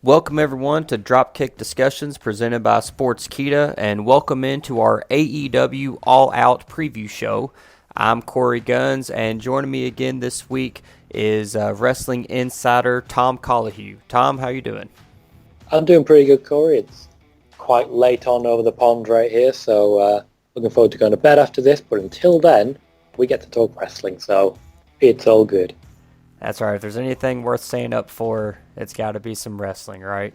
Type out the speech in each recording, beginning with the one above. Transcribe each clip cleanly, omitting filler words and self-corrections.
Welcome everyone to Dropkick DiSKussions presented by Sportskeeda, and welcome into our AEW All Out preview show. I'm Korey Gunz, and joining me again this week is wrestling insider Tom Colohue. Tom, how you doing? I'm doing pretty good, Corey. It's quite late on over the pond right here, so looking forward to going to bed after this. But until then, we get to talk wrestling, so it's all good. That's right. If there's anything worth staying up for, it's got to be some wrestling, right?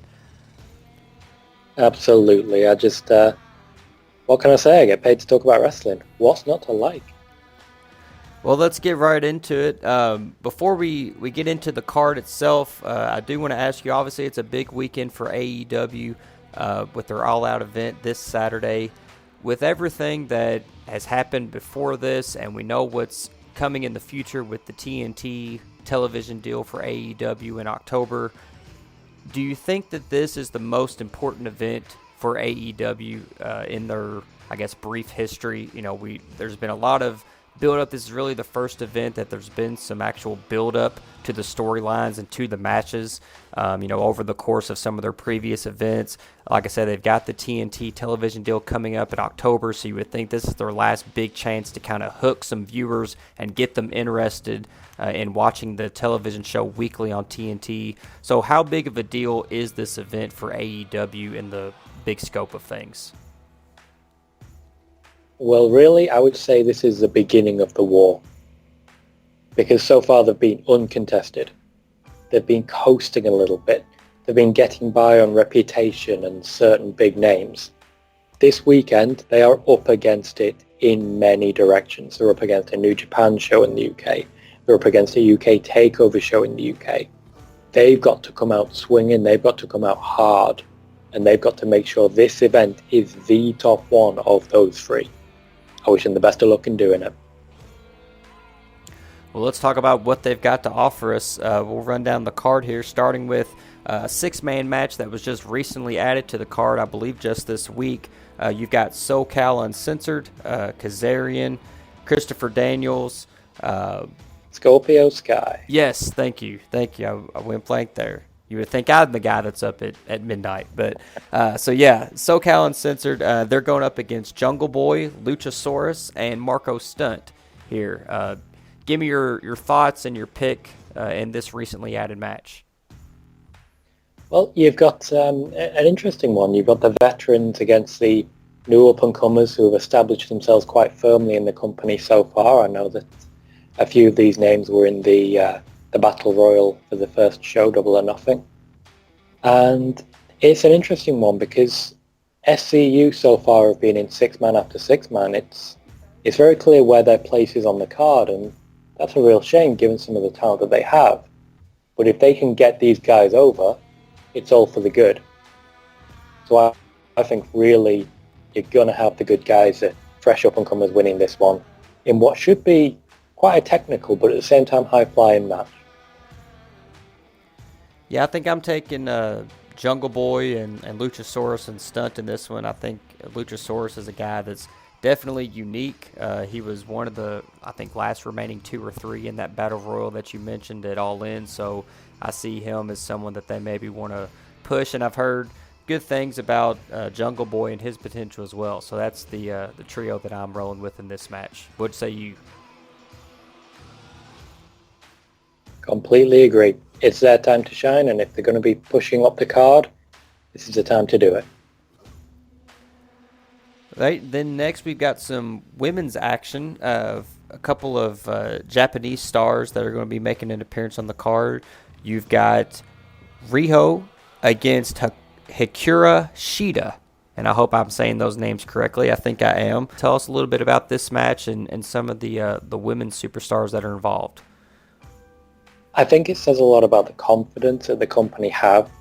Absolutely. What can I say? I get paid to talk about wrestling. What's not to like? Well, let's get right into it. Before we get into the card itself, I do want to ask you, obviously it's a big weekend for AEW with their all-out event this Saturday. With everything that has happened before this, and we know what's coming in the future with the TNT television deal for AEW in October, do you think that this is the most important event for AEW in their, I guess, brief history? You know, there's been a lot of build-up. This is really the first event that there's been some actual build-up to the storylines and to the matches, over the course of some of their previous events. Like I said, they've got the TNT television deal coming up in October, so you would think this is their last big chance to kind of hook some viewers and get them interested in watching the television show weekly on TNT. So how big of a deal is this event for AEW in the big scope of things? Well, really, I would say this is the beginning of the war. Because so far they've been uncontested. They've been coasting a little bit. They've been getting by on reputation and certain big names. This weekend, they are up against it in many directions. They're up against a New Japan show in the UK. They're up against a UK takeover show in the UK. They've got to come out swinging. They've got to come out hard. And they've got to make sure this event is the top one of those three. I wish them the best of luck in doing it. Well, let's talk about what they've got to offer us. We'll run down the card here, starting with a six-man match that was just recently added to the card, I believe just this week. You've got SoCal Uncensored, Kazarian, Christopher Daniels. Scorpio Sky. Yes, thank you. I went blank there. You would think I'm the guy that's up at midnight. But SoCal Uncensored, they're going up against Jungle Boy, Luchasaurus, and Marco Stunt here. Give me your thoughts and your pick in this recently added match. Well, you've got an interesting one. You've got the veterans against the new up-and-comers who have established themselves quite firmly in the company so far. I know that a few of these names were in the Battle Royal for the first show, Double or Nothing. And it's an interesting one because SCU so far have been in six-man after six-man. It's very clear where their place is on the card, and that's a real shame given some of the talent that they have. But if they can get these guys over, it's all for the good. So I think really you're going to have the good guys, the fresh up-and-comers winning this one in what should be quite a technical but at the same time high-flying match. Yeah, I think I'm taking Jungle Boy and Luchasaurus and Stunt in this one. I think Luchasaurus is a guy that's definitely unique. He was one of the, I think, last remaining 2 or 3 in that Battle Royal that you mentioned at All In. So I see him as someone that they maybe want to push. And I've heard good things about Jungle Boy and his potential as well. So that's the trio that I'm rolling with in this match. What say you? Completely agree. It's their time to shine, and if they're going to be pushing up the card, this is the time to do it. Right, then next we've got some women's action of a couple of Japanese stars that are going to be making an appearance on the card. You've got Riho against Hikura Shida, and I hope I'm saying those names correctly. I think I am. Tell us a little bit about this match and some of the women's superstars that are involved. I think it says a lot about the confidence that the company have,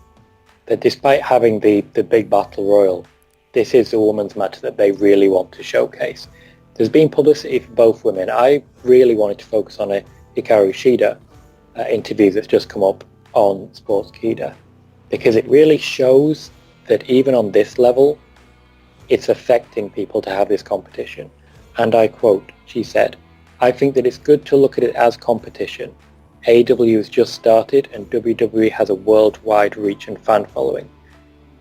that despite having the big battle royal, this is a women's match that they really want to showcase. There's been publicity for both women. I really wanted to focus on a Hikaru Shida interview that's just come up on Sportskeeda, because it really shows that even on this level, it's affecting people to have this competition. And I quote, she said, "I think that it's good to look at it as competition. AEW has just started and WWE has a worldwide reach and fan following.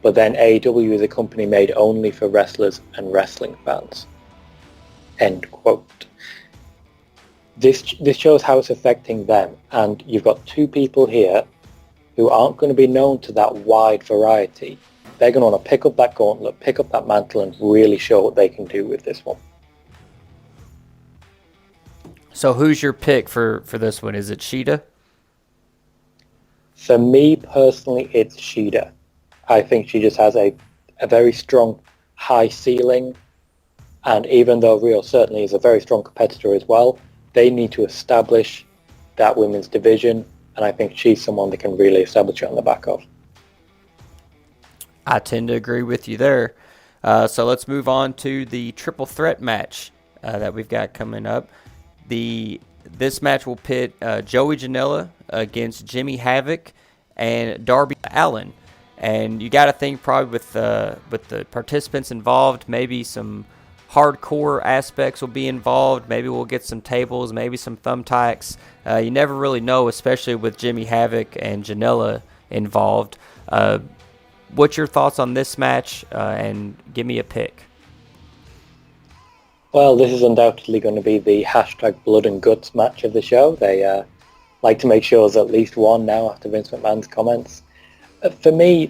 But then AEW is a company made only for wrestlers and wrestling fans. End quote. This shows how it's affecting them, and you've got two people here who aren't going to be known to that wide variety. They're going to want to pick up that gauntlet, pick up that mantle, and really show what they can do with this one. So who's your pick for this one? Is it Shida? For me personally, it's Shida. I think she just has a very strong high ceiling, and even though Rio certainly is a very strong competitor as well, they need to establish that women's division, and I think she's someone that can really establish it on the back of. I tend to agree with you there. So let's move on to the triple threat match that we've got coming up. This match will pit Joey Janela against Jimmy Havoc and Darby Allin. And you got to think probably with the participants involved, maybe some hardcore aspects will be involved. Maybe we'll get some tables, maybe some thumbtacks. You never really know, especially with Jimmy Havoc and Janela involved. What's your thoughts on this match? And give me a pick. Well, this is undoubtedly going to be the hashtag blood and guts match of the show. They like to make sure there's at least one now after Vince McMahon's comments. For me,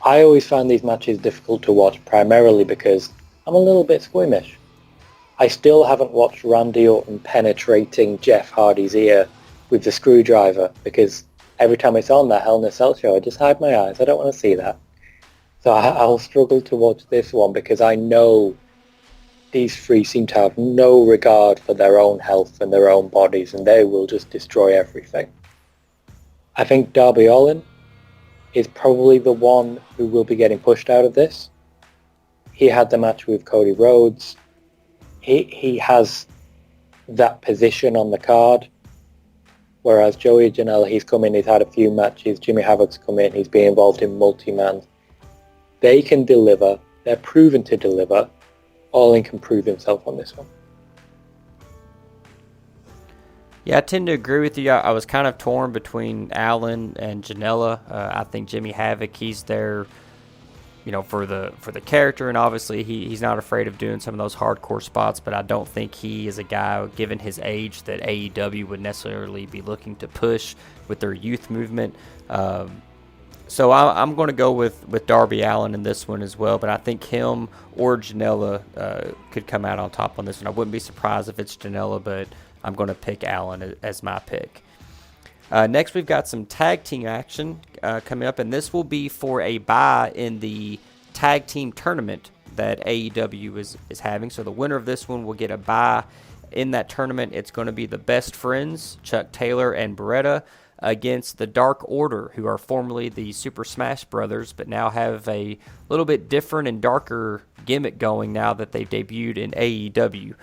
I always find these matches difficult to watch, primarily because I'm a little bit squeamish. I still haven't watched Randy Orton penetrating Jeff Hardy's ear with the screwdriver, because every time it's on that Hell in a Cell show, I just hide my eyes. I don't want to see that. So I'll struggle to watch this one, because I know these three seem to have no regard for their own health and their own bodies, and they will just destroy everything. I think Darby Allin is probably the one who will be getting pushed out of this. He had the match with Cody Rhodes. He has that position on the card, whereas Joey Janela, he's come in, he's had a few matches. Jimmy Havoc's come in, he's been involved in multi-man. They can deliver. They're proven to deliver. Allin can prove himself on this one. Yeah, I tend to agree with you. I was kind of torn between Allin and Janela. I think Jimmy Havoc, he's there, for the character, and obviously he's not afraid of doing some of those hardcore spots, but I don't think he is a guy, given his age, that AEW would necessarily be looking to push with their youth movement. So I'm going to go with Darby Allin in this one as well, but I think him or Janela could come out on top on this one. I wouldn't be surprised if it's Janela, but I'm going to pick Allin as my pick. Next, we've got some tag team action coming up, and this will be for a bye in the tag team tournament that AEW is having. So the winner of this one will get a bye in that tournament. It's going to be the Best Friends, Chuck Taylor and Beretta, against the Dark Order, who are formerly the Super Smash Brothers, but now have a little bit different and darker gimmick going now that they've debuted in AEW.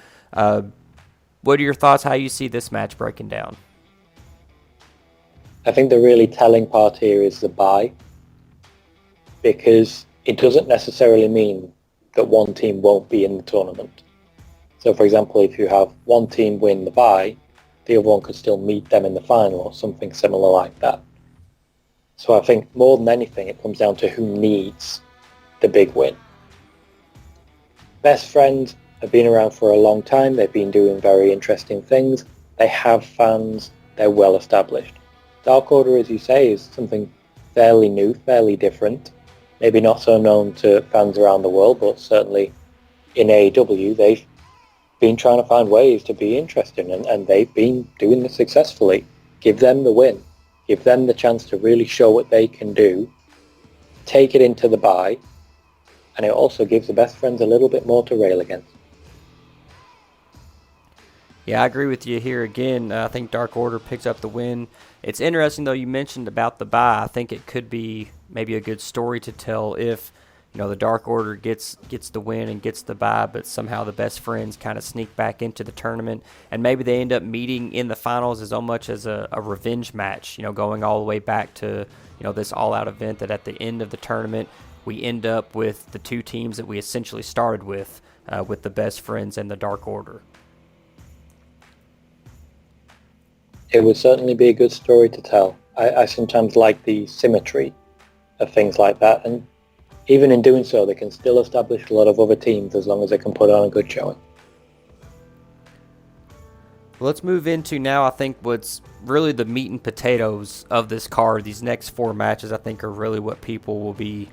What are your thoughts? How you see this match breaking down? I think the really telling part here is the bye, because it doesn't necessarily mean that one team won't be in the tournament. So, for example, if you have one team win the bye, the other one could still meet them in the final or something similar like that. So I think more than anything, it comes down to who needs the big win. Best Friends have been around for a long time. They've been doing very interesting things. They have fans. They're well established. Dark Order, as you say, is something fairly new, fairly different. Maybe not so known to fans around the world, but certainly in AEW, they've been trying to find ways to be interesting, and they've been doing this successfully. Give them the win. Give them the chance to really show what they can do. Take it into the bye, and it also gives the Best Friends a little bit more to rail against. Yeah, I agree with you here again. I think Dark Order picks up the win. It's interesting, though, you mentioned about the bye. I think it could be maybe a good story to tell if the Dark Order gets the win and gets the bye, but somehow the Best Friends kind of sneak back into the tournament, and maybe they end up meeting in the finals as much as a revenge match, going all the way back to this all-out event, that at the end of the tournament we end up with the two teams that we essentially started with the Best Friends and the Dark Order. It would certainly be a good story to tell. I sometimes like the symmetry of things like that, and even in doing so, they can still establish a lot of other teams as long as they can put on a good showing. Well, let's move into now, I think, what's really the meat and potatoes of this card. These next 4 matches, I think, are really what people will be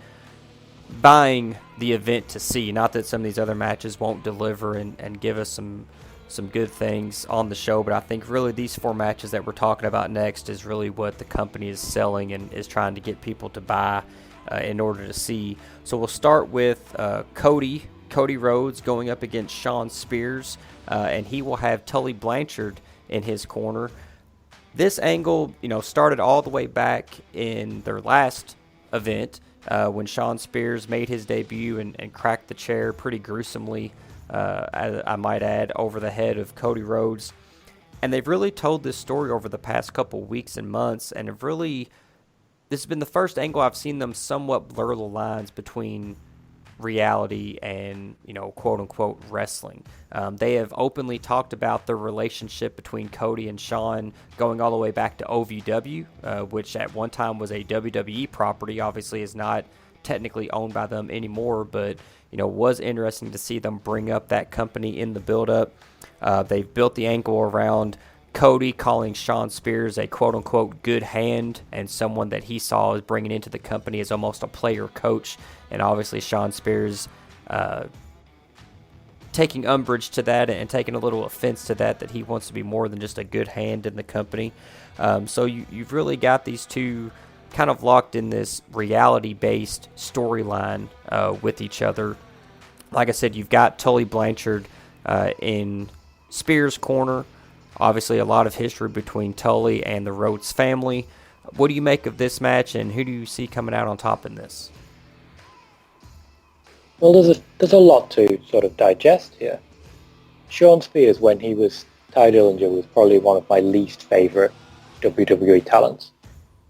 buying the event to see. Not that some of these other matches won't deliver and give us some good things on the show, but I think really these 4 matches that we're talking about next is really what the company is selling and is trying to get people to buy in order to see. So we'll start with Cody Rhodes going up against Shawn Spears, and he will have Tully Blanchard in his corner. This angle, started all the way back in their last event when Shawn Spears made his debut and cracked the chair pretty gruesomely, I might add, over the head of Cody Rhodes. And they've really told this story over the past couple weeks and months, and this has been the first angle I've seen them somewhat blur the lines between reality and, quote-unquote wrestling. They have openly talked about their relationship between Cody and Shawn going all the way back to OVW, which at one time was a WWE property, obviously is not technically owned by them anymore, but, was interesting to see them bring up that company in the build-up. They've built the angle around Cody calling Shawn Spears a quote-unquote good hand and someone that he saw as bringing into the company as almost a player coach, and obviously Shawn Spears taking umbrage to that and taking a little offense to that he wants to be more than just a good hand in the company. So you've really got these two kind of locked in this reality-based storyline with each other. Like I said, you've got Tully Blanchard in Spears' corner. Obviously, a lot of history between Tully and the Rhodes family. What do you make of this match, and who do you see coming out on top in this? Well, there's a lot to sort of digest here. Shawn Spears, when he was Ty Dillinger, was probably one of my least favourite WWE talents.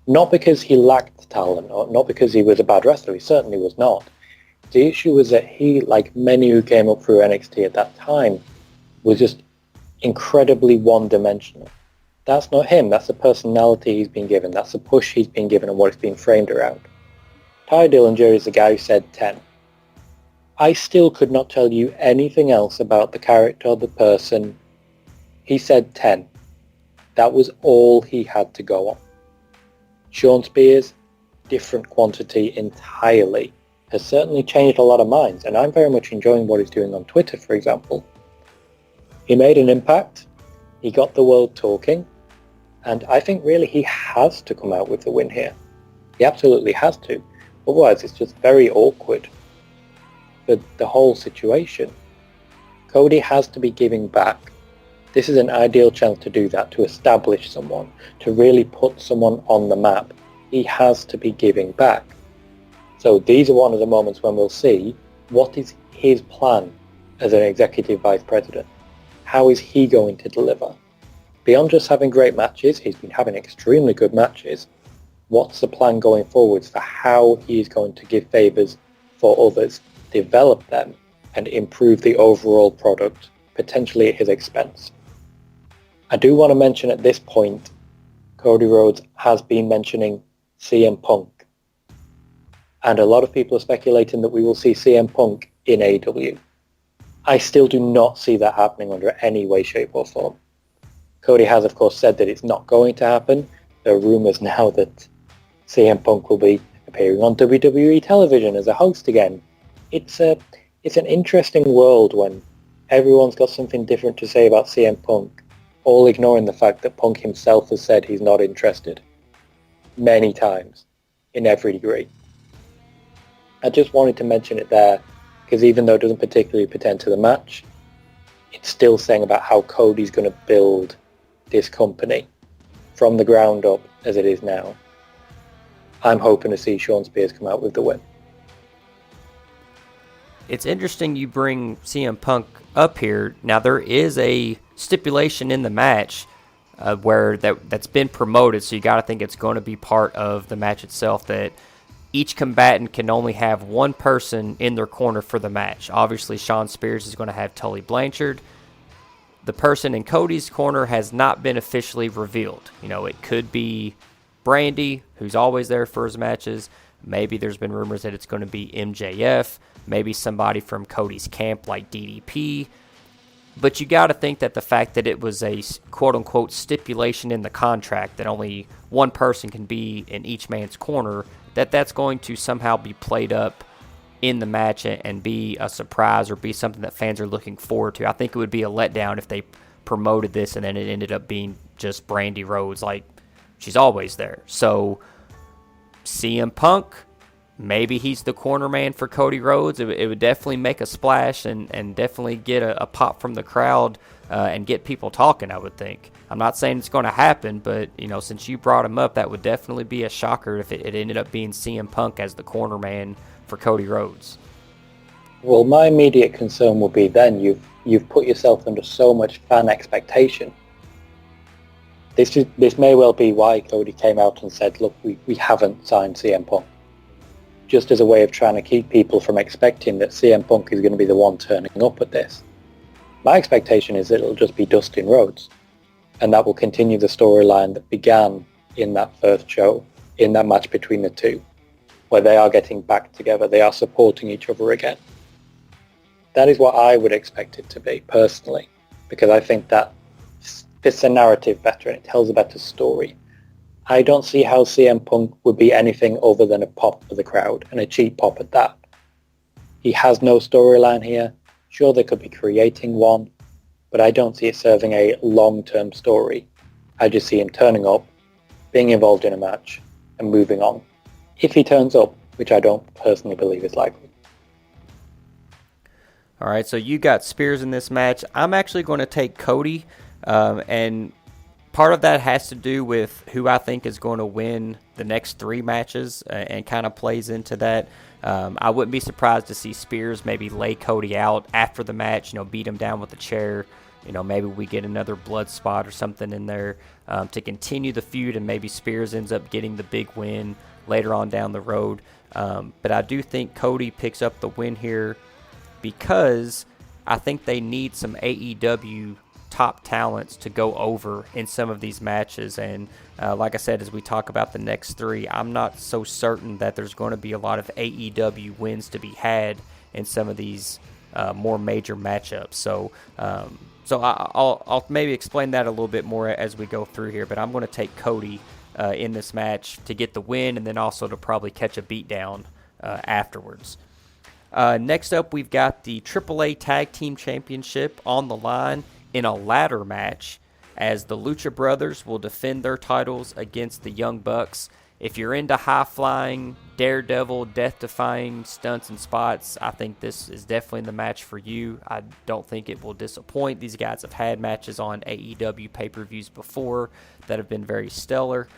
Not because he lacked talent, or not because he was a bad wrestler, he certainly was not. The issue was that he, like many who came up through NXT at that time, was just incredibly one-dimensional. That's not him. That's the personality he's been given. That's the push he's been given and what it's been framed around. Ty Dillinger is the guy who said 10. I still could not tell you anything else about the character or the person. He said 10. That was all he had to go on. Shawn Spears, different quantity entirely, has certainly changed a lot of minds, and I'm very much enjoying what he's doing on Twitter, for example. He made an impact, he got the world talking, and I think really he has to come out with the win here. He absolutely has to. Otherwise it's just very awkward for the whole situation. Cody has to be giving back. This is an ideal chance to do that, to establish someone, to really put someone on the map. He has to be giving back. So these are one of the moments when we'll see what is his plan as an executive vice president. How is he going to deliver? Beyond just having great matches, he's been having extremely good matches. What's the plan going forwards for how he's going to give favours for others, develop them, and improve the overall product, potentially at his expense? I do want to mention at this point, Cody Rhodes has been mentioning CM Punk. And a lot of people are speculating that we will see CM Punk in AEW. I still do not see that happening under any way, shape or form. Cody has, of course, said that it's not going to happen. There are rumours now that CM Punk will be appearing on WWE television as a host again. It's an interesting world when everyone's got something different to say about CM Punk, all ignoring the fact that Punk himself has said he's not interested. Many times, in every degree. I just wanted to mention it there, because even though it doesn't particularly pertain to the match, it's still saying about how Cody's going to build this company from the ground up as it is now. I'm hoping to see Shawn Spears come out with the win. It's interesting you bring CM Punk up here. Now, there is a stipulation in the match where that's been promoted, so you got to think it's going to be part of the match itself, that each combatant can only have one person in their corner for the match. Obviously, Shawn Spears is going to have Tully Blanchard. the person in Cody's corner has not been officially revealed. You know, it could be Brandy, who's always there for his matches. Maybe there's been rumors that it's going to be MJF, maybe somebody from Cody's camp like DDP. But you got to think that the fact that it was a quote-unquote stipulation in the contract that only one person can be in each man's corner, that's going to somehow be played up in the match and be a surprise or be something that fans are looking forward to. I think it would be a letdown if they promoted this and then it ended up being just Brandy Rhodes, like she's always there. So CM Punk, maybe he's the corner man for Cody Rhodes. It would definitely make a splash and definitely get a pop from the crowd and get people talking, I would think. I'm not saying it's going to happen, but you know, since you brought him up, that would definitely be a shocker if it ended up being CM Punk as the corner man for Cody Rhodes. Well, my immediate concern would be then you've put yourself under so much fan expectation. This may well be why Cody came out and said, look, we haven't signed CM Punk. Just as a way of trying to keep people from expecting that CM Punk is going to be the one turning up at this. My expectation is that it'll just be Dustin Rhodes. And that will continue the storyline that began in that first show, in that match between the two, where they are getting back together, they are supporting each other again. That is what I would expect it to be, personally, because I think that fits the narrative better and it tells a better story. I don't see how CM Punk would be anything other than a pop for the crowd, and a cheap pop at that. He has no storyline here. Sure, they could be creating one, but I don't see it serving a long-term story. I just see him turning up, being involved in a match, and moving on. If he turns up, which I don't personally believe is likely. All right, so you got Spears in this match. I'm actually going to take Cody, and part of that has to do with who I think is going to win the next three matches and kind of plays into that. I wouldn't be surprised to see Spears maybe lay Cody out after the match, you know, beat him down with a chair. You know, maybe we get another blood spot or something in there to continue the feud, and maybe Spears ends up getting the big win later on down the road. But I do think Cody picks up the win here because I think they need some AEW top talents to go over in some of these matches. And like I said, as we talk about the next three, I'm not so certain that there's going to be a lot of AEW wins to be had in some of these more major matchups. So I'll maybe explain that a little bit more as we go through here, but I'm going to take Cody in this match to get the win and then also to probably catch a beatdown afterwards. Next up, we've got the AAA Tag Team Championship on the line in a ladder match as the Lucha Brothers will defend their titles against the Young Bucks. If you're into high-flying, daredevil, death-defying stunts and spots, I think this is definitely the match for you. I don't think it will disappoint. These guys have had matches on AEW pay-per-views before that have been very stellar.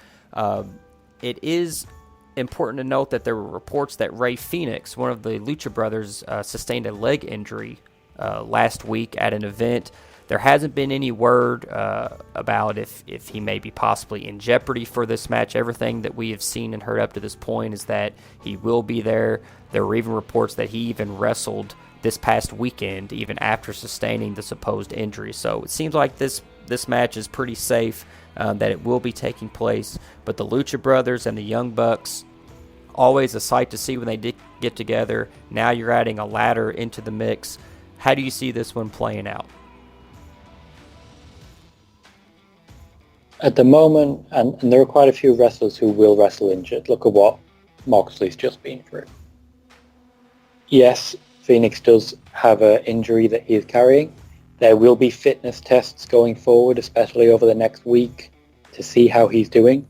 It is important to note that there were reports that Rey Fenix, one of the Lucha Brothers, sustained a leg injury last week at an event. There hasn't been any word about if he may be possibly in jeopardy for this match. Everything that we have seen and heard up to this point is that he will be there. There were even reports that he even wrestled this past weekend, even after sustaining the supposed injury. So it seems like this match is pretty safe, that it will be taking place. But the Lucha Brothers and the Young Bucks, always a sight to see when they get together. Now you're adding a ladder into the mix. How do you see this one playing out? At the moment, and there are quite a few wrestlers who will wrestle injured. Look at what Moxley's just been through. Yes, Phoenix does have an injury that he is carrying. There will be fitness tests going forward, especially over the next week, to see how he's doing.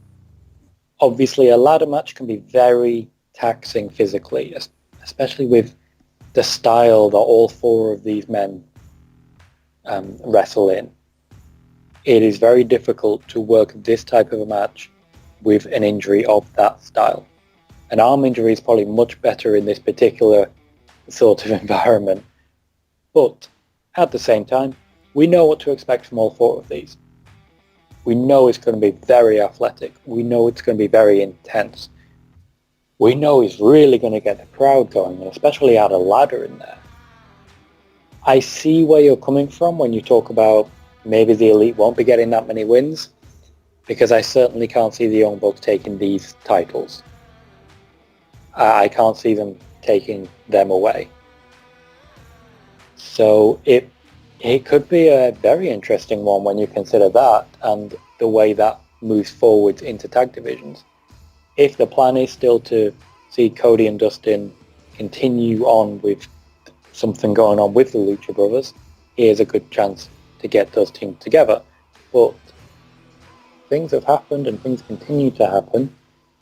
Obviously, a ladder match can be very taxing physically, especially with the style that all four of these men wrestle in. It is very difficult to work this type of a match with an injury of that style. An arm injury is probably much better in this particular sort of environment. But at the same time, we know what to expect from all four of these. We know it's going to be very athletic. We know it's going to be very intense. We know he's really going to get the crowd going, and especially add a ladder in there. I see where you're coming from when you talk about maybe the Elite won't be getting that many wins, because I certainly can't see the Young Bucks taking these titles. I can't see them taking them away. So it could be a very interesting one when you consider that and the way that moves forward into tag divisions. If the plan is still to see Cody and Dustin continue on with something going on with the Lucha Brothers, here's a good chance to get those teams together. But things have happened and things continue to happen,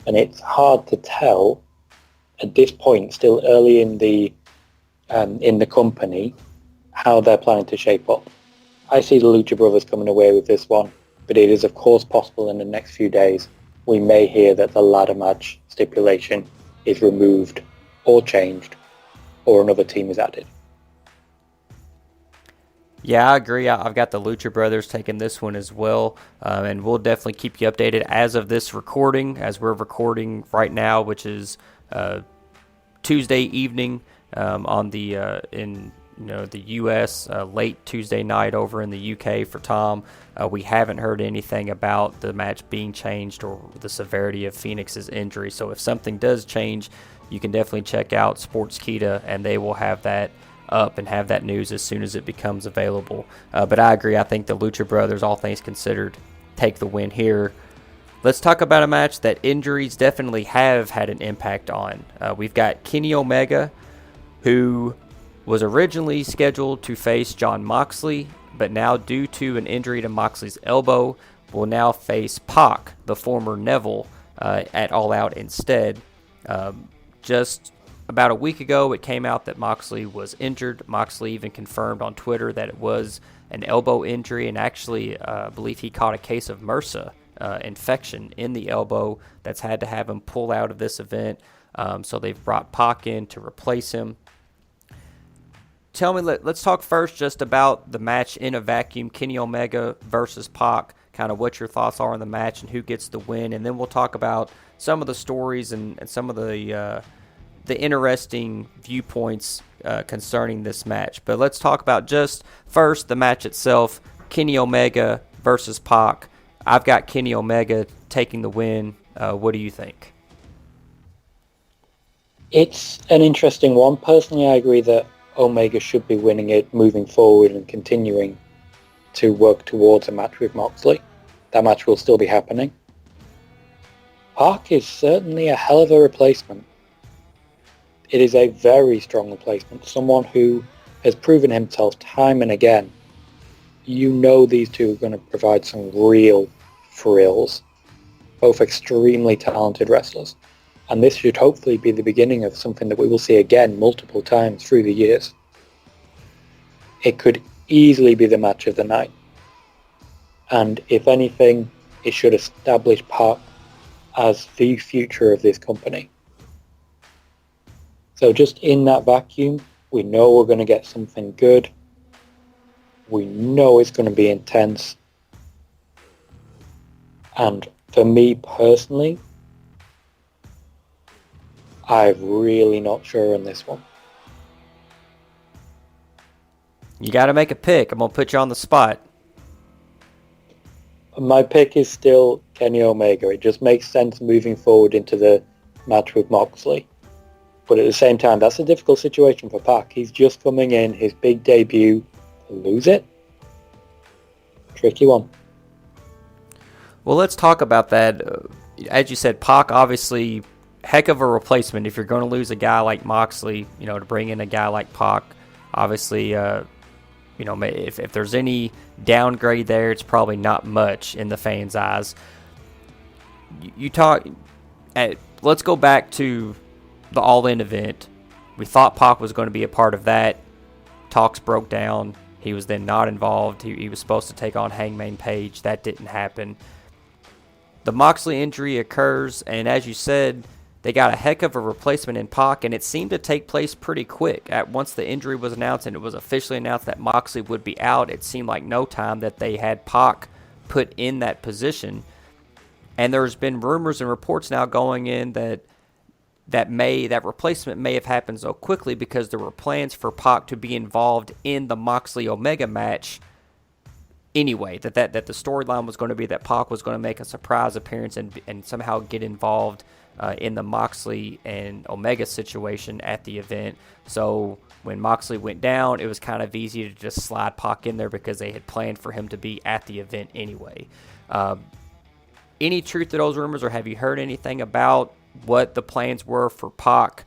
and it's hard to tell at this point, still early in the company, how they're planning to shape up. I see the Lucha Brothers coming away with this one, but it is of course possible in the next few days we may hear that the ladder match stipulation is removed or changed, or another team is added. Yeah, I agree. I've got the Lucha Brothers taking this one as well, and we'll definitely keep you updated as of this recording, as we're recording right now, which is Tuesday evening on the in the U.S. Late Tuesday night over in the U.K. for Tom. We haven't heard anything about the match being changed or the severity of Phoenix's injury. So if something does change, you can definitely check out Sportskeeda, and they will have that up and have that news as soon as it becomes available. But I agree. I think the Lucha Brothers, all things considered, take the win here. Let's talk about a match that injuries definitely have had an impact on. We've got Kenny Omega, who was originally scheduled to face Jon Moxley, but now due to an injury to Moxley's elbow, will now face PAC, the former Neville, at All Out instead. Just about a week ago, it came out that Moxley was injured. Moxley even confirmed on Twitter that it was an elbow injury, and actually I believe he caught a case of MRSA infection in the elbow that's had to have him pull out of this event. So they've brought PAC in to replace him. Tell me, let's talk first just about the match in a vacuum, Kenny Omega versus PAC, kind of what your thoughts are on the match and who gets the win, and then we'll talk about some of the stories and some of the interesting viewpoints concerning this match. But let's talk about just first the match itself, Kenny Omega versus PAC. I've got Kenny Omega taking the win. What do you think? It's an interesting one. Personally, I agree that Omega should be winning it, moving forward and continuing to work towards a match with Moxley. That match will still be happening. PAC is certainly a hell of a replacement. It is a very strong replacement. Someone who has proven himself time and again. You know these two are going to provide some real thrills. Both extremely talented wrestlers. And this should hopefully be the beginning of something that we will see again multiple times through the years. It could easily be the match of the night. And if anything, it should establish PAC as the future of this company. So just in that vacuum, we know we're going to get something good. We know it's going to be intense. And for me personally, I'm really not sure on this one. You got to make a pick. I'm going to put you on the spot. My pick is still Kenny Omega. It just makes sense moving forward into the match with Moxley. But at the same time, that's a difficult situation for PAC. He's just coming in, his big debut. To lose it? Tricky one. Well, let's talk about that. As you said, PAC obviously heck of a replacement if you're going to lose a guy like Moxley, to bring in a guy like PAC. Obviously, if there's any downgrade there, it's probably not much in the fans' eyes. Let's go back to the All In event. We thought PAC was going to be a part of that. Talks broke down. He was then not involved. He was supposed to take on Hangman Page. That didn't happen. The Moxley injury occurs, and as you said, they got a heck of a replacement in PAC, and it seemed to take place pretty quick. Once the injury was announced and it was officially announced that Moxley would be out, it seemed like no time that they had PAC put in that position. And there's been rumors and reports now going in that replacement may have happened so quickly because there were plans for PAC to be involved in the Moxley-Omega match anyway, that the storyline was going to be that Pac was going to make a surprise appearance and somehow get involved in the Moxley and Omega situation at the event. So when Moxley went down, it was kind of easy to just slide Pac in there because they had planned for him to be at the event anyway. Any truth to those rumors, or have you heard anything about what the plans were for Pac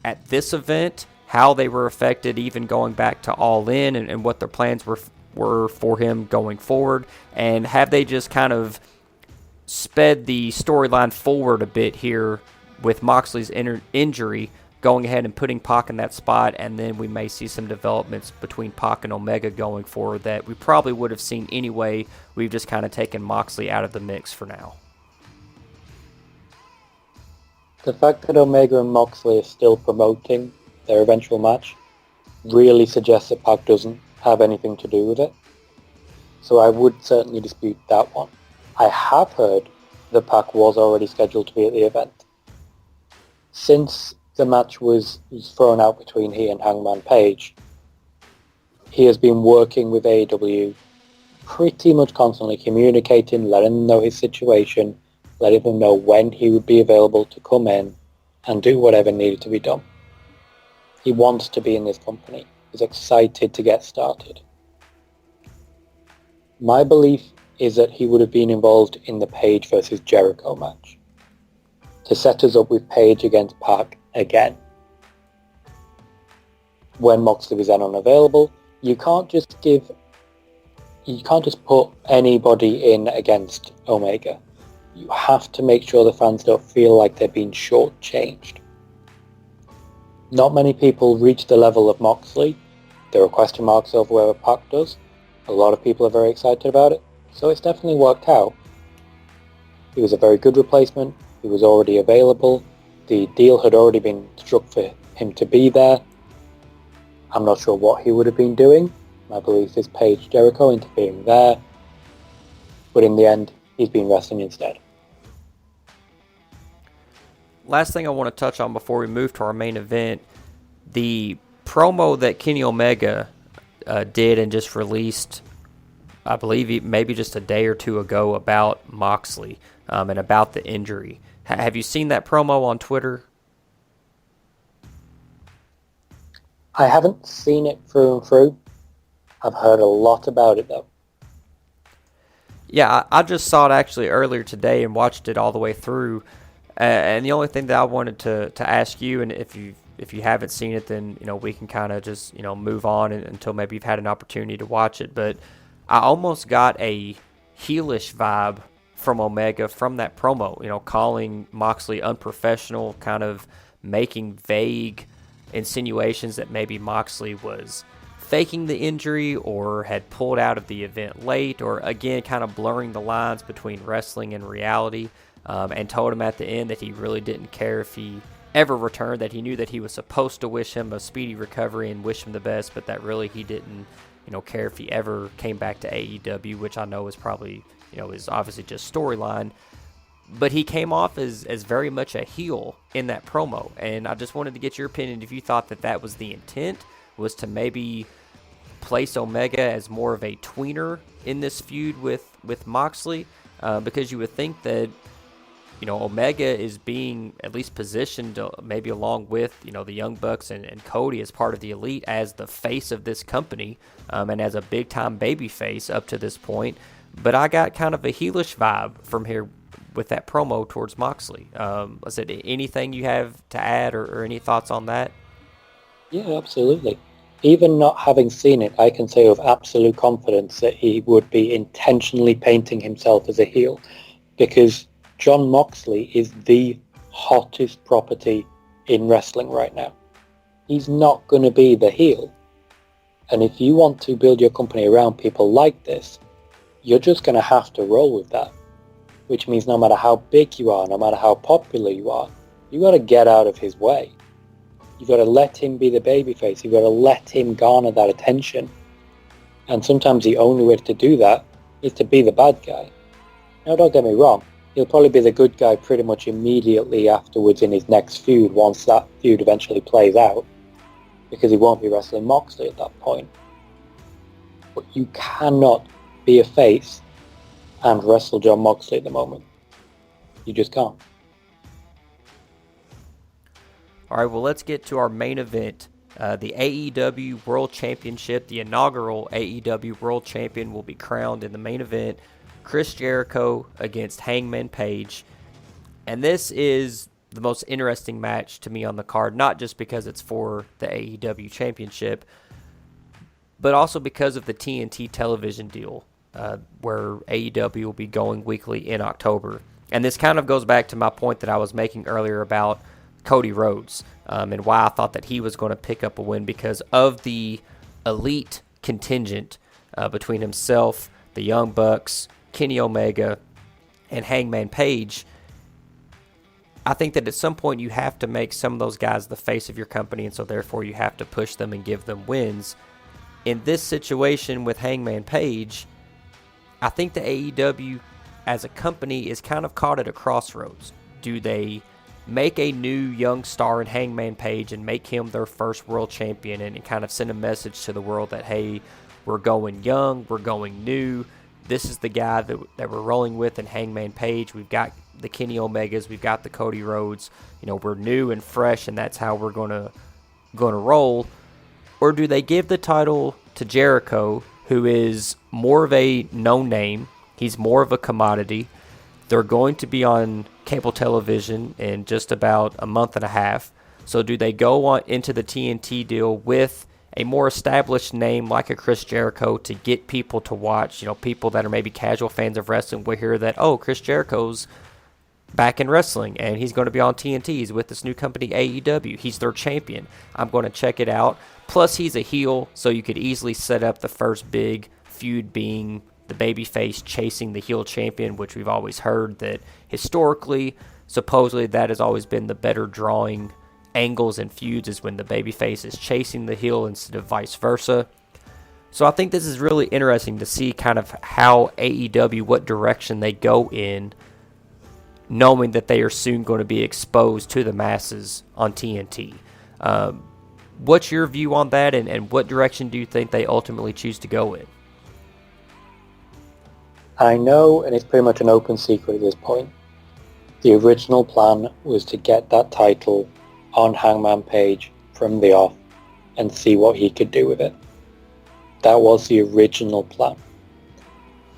at this event, how they were affected even going back to All In, and what their plans were for him going forward? And have they just kind of sped the storyline forward a bit here with Moxley's injury, going ahead and putting Pac in that spot, and then we may see some developments between Pac and Omega going forward that we probably would have seen anyway. We've just kind of taken Moxley out of the mix for now. The fact that Omega and Moxley are still promoting their eventual match really suggests that Pac doesn't have anything to do with it. So I would certainly dispute that one. I have heard that Pac was already scheduled to be at the event. Since the match was thrown out between he and Hangman Page, he has been working with AEW pretty much constantly, communicating, letting them know his situation, letting them know when he would be available to come in and do whatever needed to be done. He wants to be in this company. He's excited to get started. My belief is that he would have been involved in the Page versus Jericho match to set us up with Page against Pac again. When Moxley was then unavailable, you can't just put anybody in against Omega. You have to make sure the fans don't feel like they're being shortchanged. Not many people reach the level of Moxley. There are question marks over whether Pac does. A lot of people are very excited about it, so it's definitely worked out. He was a very good replacement. He was already available. The deal had already been struck for him to be there. I'm not sure what he would have been doing. My belief is Page Jericho interfering there. But in the end, he's been wrestling instead. Last thing I want to touch on before we move to our main event, the promo that Kenny Omega did and just released, I believe maybe just a day or two ago, about Moxley and about the injury. Have you seen that promo on Twitter? I haven't seen it through and through. I've heard a lot about it though. Yeah, I just saw it actually earlier today and watched it all the way through. And the only thing that I wanted to ask you, and if you haven't seen it, then we can kind of just move on until maybe you've had an opportunity to watch it. But I almost got a heelish vibe from Omega from that promo. Calling Moxley unprofessional, kind of making vague insinuations that maybe Moxley was faking the injury or had pulled out of the event late, or again kind of blurring the lines between wrestling and reality, and told him at the end that he really didn't care if he ever returned, that he knew that he was supposed to wish him a speedy recovery and wish him the best, but that really he didn't care if he ever came back to AEW, which I know is probably is obviously just storyline. But he came off as very much a heel in that promo, and I just wanted to get your opinion if you thought that was the intent, was to maybe place Omega as more of a tweener in this feud with Moxley, because you would think that Omega is being at least positioned maybe along with the Young Bucks and Cody as part of the Elite as the face of this company, and as a big time baby face up to this point. But I got kind of a heelish vibe from here with that promo towards Moxley. Was it anything you have to add or any thoughts on that? Yeah, absolutely. Even not having seen it, I can say with absolute confidence that he would be intentionally painting himself as a heel, because Jon Moxley is the hottest property in wrestling right now. He's not going to be the heel. And if you want to build your company around people like this, you're just going to have to roll with that. Which means no matter how big you are, no matter how popular you are, you got to get out of his way. You got to let him be the babyface. You got to let him garner that attention. And sometimes the only way to do that is to be the bad guy. Now, don't get me wrong. He'll probably be the good guy pretty much immediately afterwards in his next feud, once that feud eventually plays out, because he won't be wrestling Moxley at that point. But you cannot be a face and wrestle Jon Moxley at the moment. You just can't. All right, well, let's get to our main event. The AEW World Championship, the inaugural AEW World Champion will be crowned in the main event. Chris Jericho against Hangman Page. And this is the most interesting match to me on the card, not just because it's for the AEW Championship, but also because of the TNT television deal, where AEW will be going weekly in October. And this kind of goes back to my point that I was making earlier about Cody Rhodes, and why I thought that he was going to pick up a win because of the elite contingent between himself, the Young Bucks, Kenny Omega, and Hangman Page. I think that at some point you have to make some of those guys the face of your company, and so therefore you have to push them and give them wins. In this situation with Hangman Page, I think the AEW as a company is kind of caught at a crossroads. Do they make a new young star in Hangman Page and make him their first world champion and kind of send a message to the world that, hey, we're going young, we're going new, this is the guy that we're rolling with in Hangman Page. We've got the Kenny Omegas, we've got the Cody Rhodes, we're new and fresh, and that's how we're gonna roll. Or do they give the title to Jericho, who is more of a known name, he's more of a commodity, they're going to be on cable television in just about a month and a half. So do they go on into the TNT deal with a more established name like a Chris Jericho to get people to watch? People that are maybe casual fans of wrestling will hear that, oh, Chris Jericho's back in wrestling and he's going to be on TNT. He's with this new company, AEW. He's their champion. I'm going to check it out. Plus, he's a heel, so you could easily set up the first big feud being the babyface chasing the heel champion, which we've always heard that historically, supposedly that has always been the better drawing angles and feuds, is when the babyface is chasing the heel instead of vice versa. So I think this is really interesting to see kind of how AEW, what direction they go in, knowing that they are soon going to be exposed to the masses on TNT. What's your view on that, and what direction do you think they ultimately choose to go in? I know, and it's pretty much an open secret at this point, the original plan was to get that title on Hangman Page from the off and see what he could do with it. That was the original plan.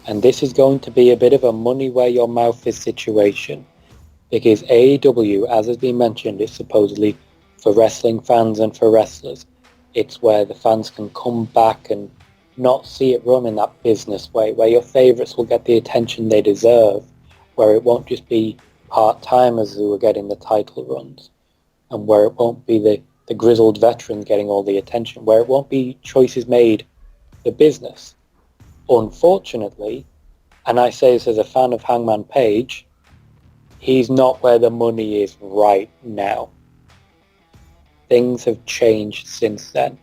And this is going to be a bit of a money where your mouth is situation, because AEW, as has been mentioned, is supposedly for wrestling fans and for wrestlers. It's where the fans can come back and not see it run in that business way, where your favourites will get the attention they deserve, where it won't just be part-timers who are getting the title runs, and where it won't be the grizzled veterans getting all the attention, where it won't be choices made for business. Unfortunately, and I say this as a fan of Hangman Page, he's not where the money is right now. Things have changed since then.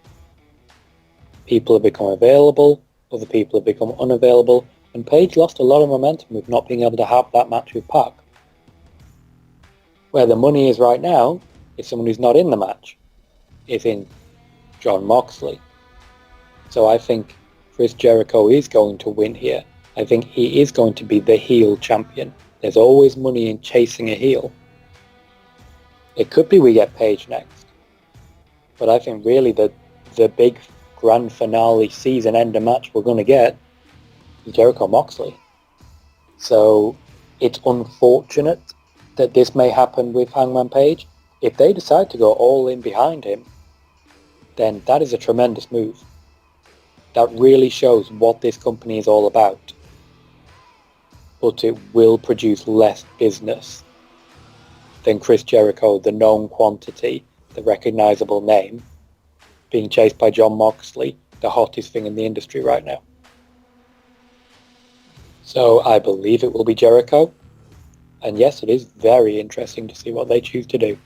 People have become available, other people have become unavailable, and Page lost a lot of momentum with not being able to have that match with PAC. Where the money is right now is someone who's not in the match, is in Jon Moxley. So I think Chris Jericho is going to win here. I think he is going to be the heel champion. There's always money in chasing a heel. It could be we get Page next. But I think really the big grand finale season ender match we're going to get is Jericho Moxley. So it's unfortunate that this may happen with Hangman Page. If they decide to go all in behind him, then that is a tremendous move. That really shows what this company is all about. But it will produce less business than Chris Jericho, the known quantity, the recognisable name, being chased by Jon Moxley, the hottest thing in the industry right now. So I believe it will be Jericho. And yes, it is very interesting to see what they choose to do.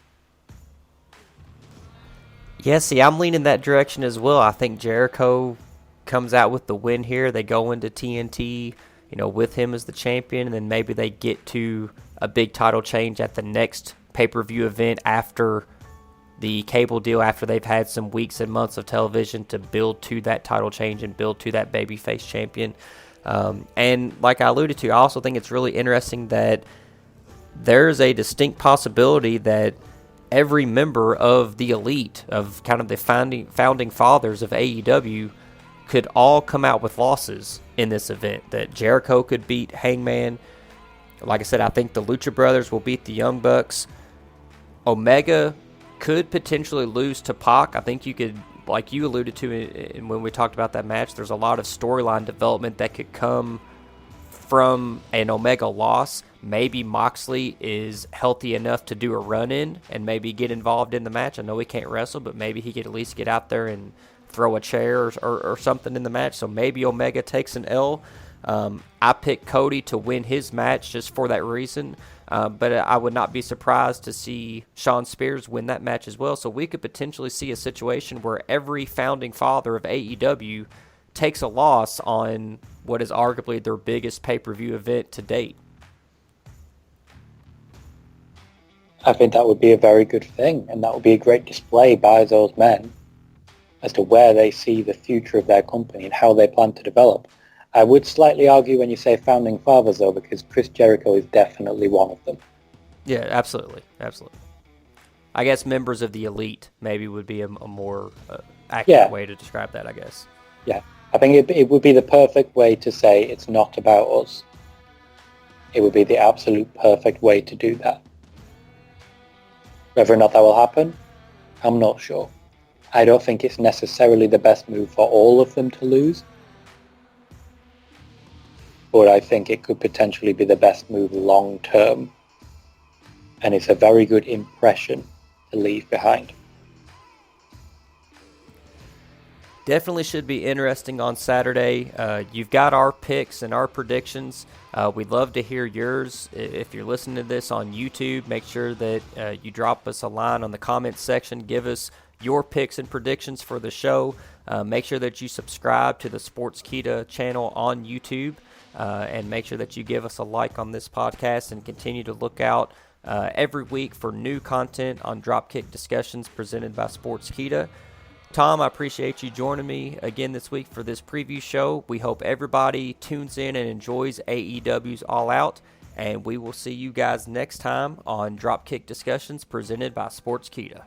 Yeah, see, I'm leaning that direction as well. I think Jericho comes out with the win here. They go into TNT, with him as the champion, and then maybe they get to a big title change at the next pay-per-view event after the cable deal, after they've had some weeks and months of television to build to that title change and build to that babyface champion. And like I alluded to, I also think it's really interesting that there's a distinct possibility that every member of the elite, of kind of the founding fathers of AEW, could all come out with losses in this event. That Jericho could beat Hangman. Like I said, I think the Lucha Brothers will beat the Young Bucks. Omega could potentially lose to PAC. I think you could, like you alluded to when we talked about that match, there's a lot of storyline development that could come from an Omega loss. Maybe Moxley is healthy enough to do a run-in and maybe get involved in the match. I know he can't wrestle, but maybe he could at least get out there and throw a chair or something in the match. So maybe Omega takes an L. I picked Cody to win his match just for that reason. But I would not be surprised to see Shawn Spears win that match as well. So we could potentially see a situation where every founding father of AEW takes a loss on what is arguably their biggest pay-per-view event to date. I think that would be a very good thing, and that would be a great display by those men as to where they see the future of their company and how they plan to develop. I would slightly argue when you say founding fathers, though, because Chris Jericho is definitely one of them. Yeah, absolutely. I guess members of the elite maybe would be a more accurate way to describe that, I guess. Yeah, I think it would be the perfect way to say it's not about us. It would be the absolute perfect way to do that. Whether or not that will happen, I'm not sure. I don't think it's necessarily the best move for all of them to lose, but I think it could potentially be the best move long term, and it's a very good impression to leave behind. Definitely should be interesting on Saturday. You've got our picks and our predictions. We'd love to hear yours. If you're listening to this on YouTube, make sure that you drop us a line on the comments section. Give us your picks and predictions for the show. Make sure that you subscribe to the Sportskeeda channel on YouTube, and make sure that you give us a like on this podcast and continue to look out every week for new content on Dropkick Discussions presented by Sportskeeda. Tom, I appreciate you joining me again this week for this preview show. We hope everybody tunes in and enjoys AEW's All Out, and we will see you guys next time on Dropkick Discussions presented by Sportskeeda.